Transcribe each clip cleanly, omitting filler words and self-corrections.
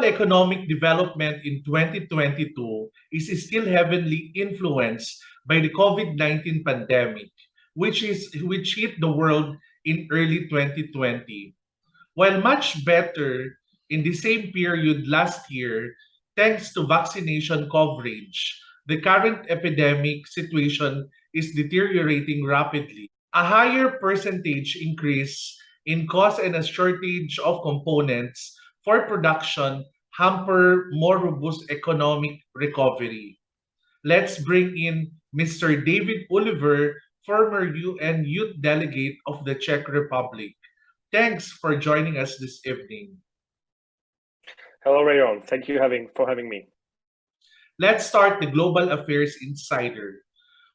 economic development in 2022 is still heavily influenced by the COVID-19 pandemic, which hit the world in early 2020. While much better in the same period last year, thanks to vaccination coverage, the current epidemic situation is deteriorating rapidly. A higher percentage increase in cost and a shortage of components for production hamper more robust economic recovery. Let's bring in Mr. David Oliver, former UN Youth Delegate of the Czech Republic. Thanks for joining us this evening. Hello, Rayon. Thank you for having me. Let's start the Global Affairs Insider.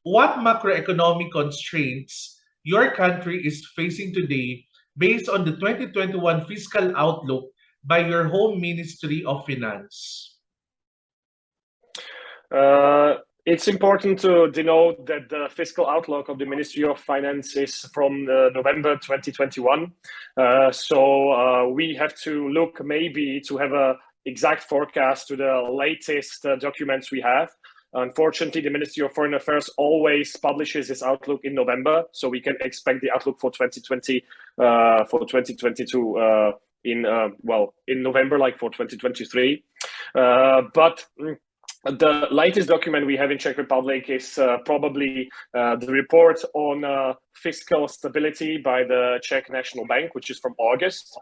What macroeconomic constraints your country is facing today based on the 2021 Fiscal Outlook by your home Ministry of Finance? It's important to denote that the fiscal outlook of the Ministry of Finance is from November 2021. So we have to look maybe to have an exact forecast to the latest documents we have. Unfortunately, the Ministry of Foreign Affairs always publishes its outlook in November, so we can expect the outlook for 2020 for 2022 in November, like for 2023. But the latest document we have in Czech Republic is probably the report on fiscal stability by the Czech National Bank, which is from August.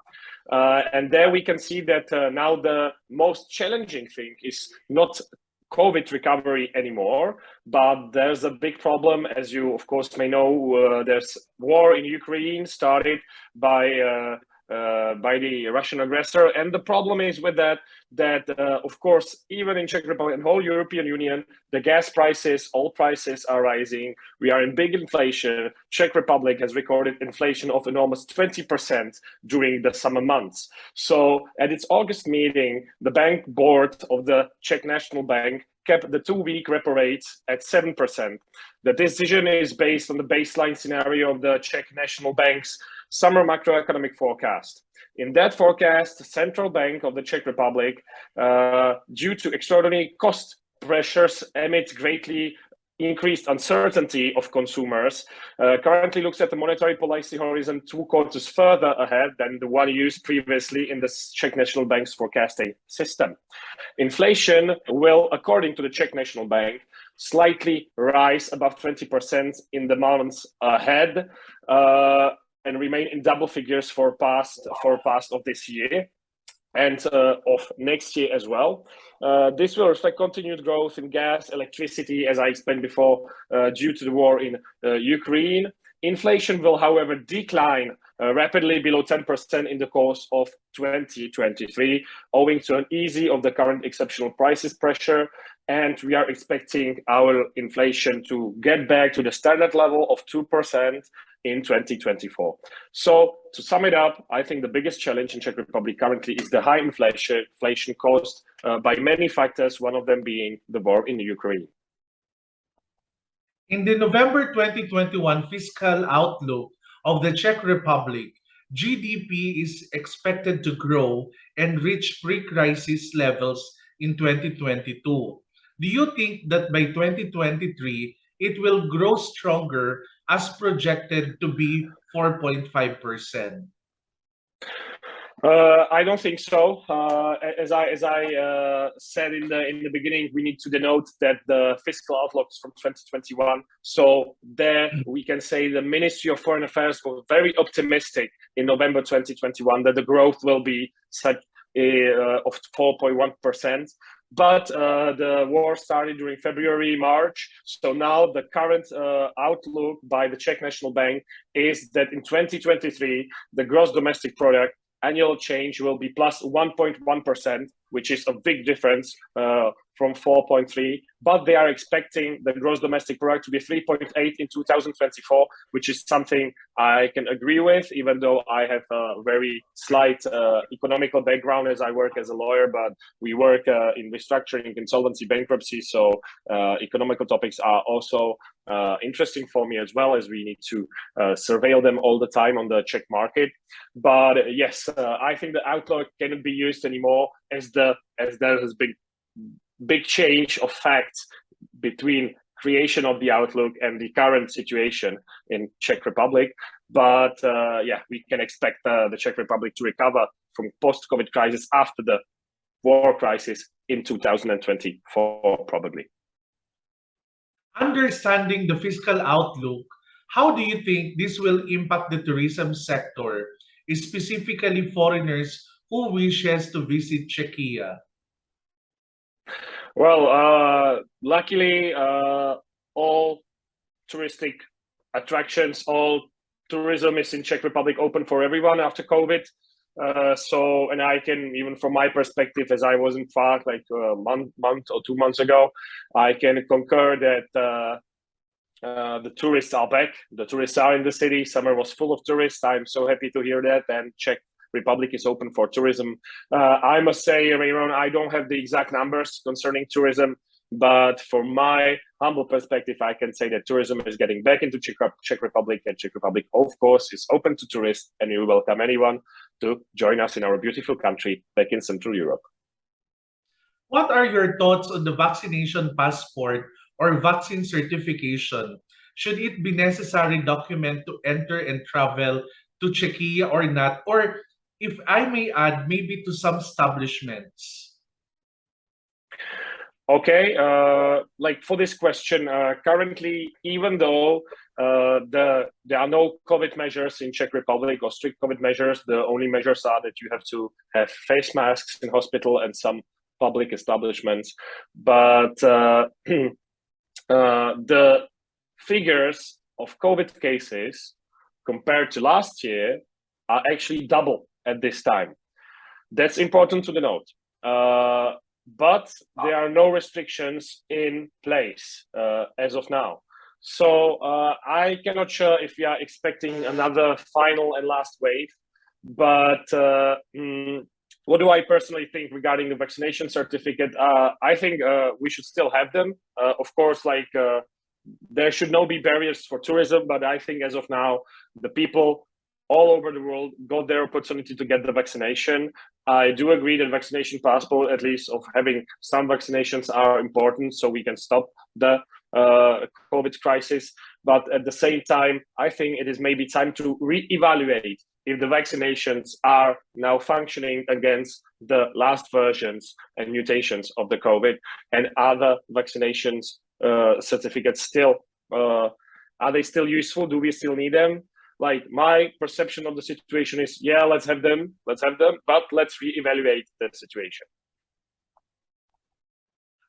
And there we can see that now the most challenging thing is not COVID recovery anymore, but there's a big problem, as you of course may know. There's war in Ukraine started by the Russian aggressor, and the problem is with that of course, even in Czech Republic and whole European Union, the gas prices, all prices are rising. We are in big inflation. Czech Republic has recorded inflation of enormous 20% during the summer months. So at its August meeting, the bank board of the Czech National Bank kept the 2-week repo rate at 7%. The decision is based on the baseline scenario of the Czech National Bank's summer macroeconomic forecast. In that forecast, the Central Bank of the Czech Republic, due to extraordinary cost pressures amid greatly increased uncertainty of consumers, currently looks at the monetary policy horizon 2 quarters further ahead than the one used previously in the Czech National Bank's forecasting system. Inflation will, according to the Czech National Bank, slightly rise above 20% in the months ahead, and remain in double figures for past of this year and of next year as well. This will reflect continued growth in gas, electricity, as I explained before, due to the war in Ukraine. Inflation will, however, decline rapidly below 10% in the course of 2023, owing to an easing of the current exceptional prices pressure. And we are expecting our inflation to get back to the standard level of 2% in 2024. So to sum it up, I think the biggest challenge in Czech Republic currently is the high inflation caused by many factors, one of them being the war in Ukraine. In the November 2021 Fiscal Outlook of the Czech Republic, GDP is expected to grow and reach pre-crisis levels in 2022. Do you think that by 2023, it will grow stronger as projected to be 4.5%? I don't think so. As I said in the beginning, we need to denote that the fiscal outlook is from 2021. So there we can say the Ministry of Foreign Affairs was very optimistic in November 2021 that the growth will be such of 4.1%. But the war started during February, March. So now the current outlook by the Czech National Bank is that in 2023, the gross domestic product annual change will be plus 1.1%, which is a big difference from 4.3. But they are expecting the gross domestic product to be 3.8 in 2024, which is something I can agree with, even though I have a very slight economical background as I work as a lawyer, but we work in restructuring, insolvency, bankruptcy. So economical topics are also interesting for me as well, as we need to surveil them all the time on the Czech market. But yes, I think the outlook cannot be used anymore as there has been big change of facts between creation of the Outlook and the current situation in Czech Republic. But yeah, we can expect the Czech Republic to recover from post-COVID crisis after the war crisis in 2024, probably. Understanding the fiscal outlook, how do you think this will impact the tourism sector, specifically foreigners who wishes to visit Czechia? Well, luckily, all touristic attractions, all tourism is in Czech Republic open for everyone after COVID. And I can, even from my perspective, as I was in Prague like a month or 2 months ago, I can concur that the tourists are back. The tourists are in the city. Summer was full of tourists. I'm so happy to hear that. And Czech Republic is open for tourism. I must say, Aaron, I don't have the exact numbers concerning tourism, but from my humble perspective, I can say that tourism is getting back into Czech Republic, and Czech Republic, of course, is open to tourists, and we welcome anyone to join us in our beautiful country back in Central Europe. What are your thoughts on the vaccination passport or vaccine certification? Should it be necessary document to enter and travel to Czechia or not? Or if I may add, maybe to some establishments? Okay, like for this question, currently, even though there are no COVID measures in Czech Republic or strict COVID measures, the only measures are that you have to have face masks in hospital and some public establishments. But the figures of COVID cases compared to last year are actually double at this time. That's important to note. But there are no restrictions in place as of now. So I cannot sure if we are expecting another final and last wave. But what do I personally think regarding the vaccination certificate? I think we should still have them. Of course, there should not be barriers for tourism, but I think as of now, the people all over the world got their opportunity to get the vaccination. I do agree that vaccination passport, at least of having some vaccinations, are important so we can stop the COVID crisis. But at the same time, I think it is maybe time to reevaluate if the vaccinations are now functioning against the last versions and mutations of the COVID, and other vaccinations certificates still, are they still useful? Do we still need them? Like, my perception of the situation is, yeah, let's have them, but let's reevaluate that situation.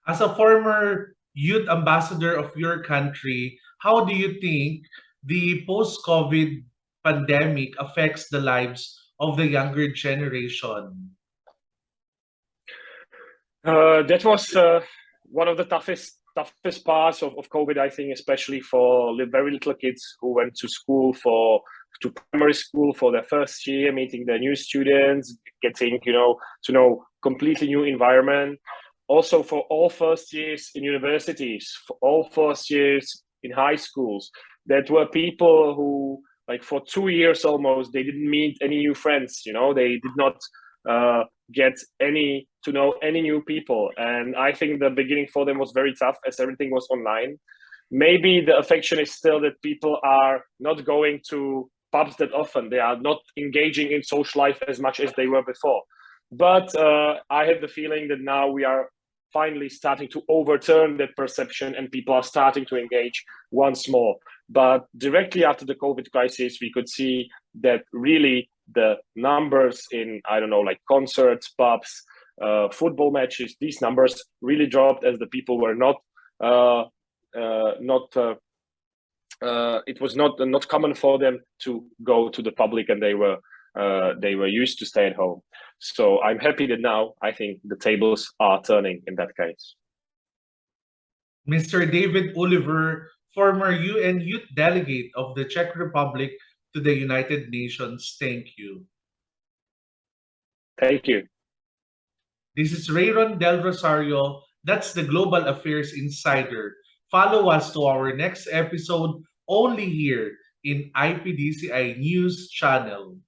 As a former youth ambassador of your country, how do you think the post-COVID pandemic affects the lives of the younger generation? That was one of the toughest parts of COVID, I think, especially for very little kids who went to school to primary school for their first year, meeting their new students, getting to know completely new environment. Also for all first years in universities, for all first years in high schools, that were people who, like, for 2 years almost, they didn't meet any new friends. They did not get to know any new people, and I think the beginning for them was very tough as everything was online. Maybe the affection is still that people are not going to pubs that often, they are not engaging in social life as much as they were before. But I have the feeling that now we are finally starting to overturn that perception, and people are starting to engage once more. But directly after the COVID crisis, we could see that really the numbers in, like concerts, pubs, football matches, these numbers really dropped as the people were it was not common for them to go to the public, and they were used to stay at home. So I'm happy that now I think the tables are turning in that case. Mr. David Oliver, former UN Youth Delegate of the Czech Republic to the United Nations, thank you. Thank you. This is Rayron Del Rosario. That's the Global Affairs Insider. Follow us to our next episode only here in IPDCI News Channel.